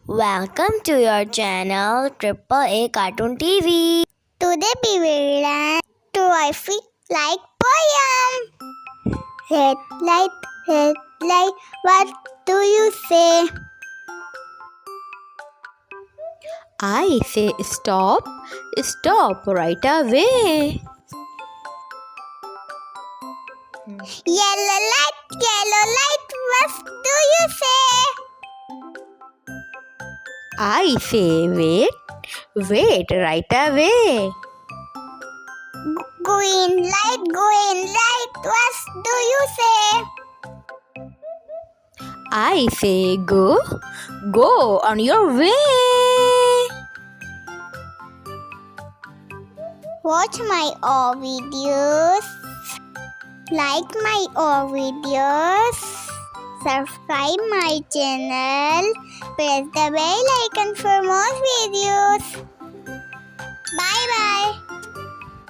Welcome to your channel Triple A Cartoon TV. Today we will learn terrific like poem. Red light, what do you say? I say stop, stop right away. Yellow light, what do you say? I say wait, wait right away. Green light, what do you say? I say go, go on your way. Watch my all videos, like my all videos, subscribe my channel, press the bell icon for more videos.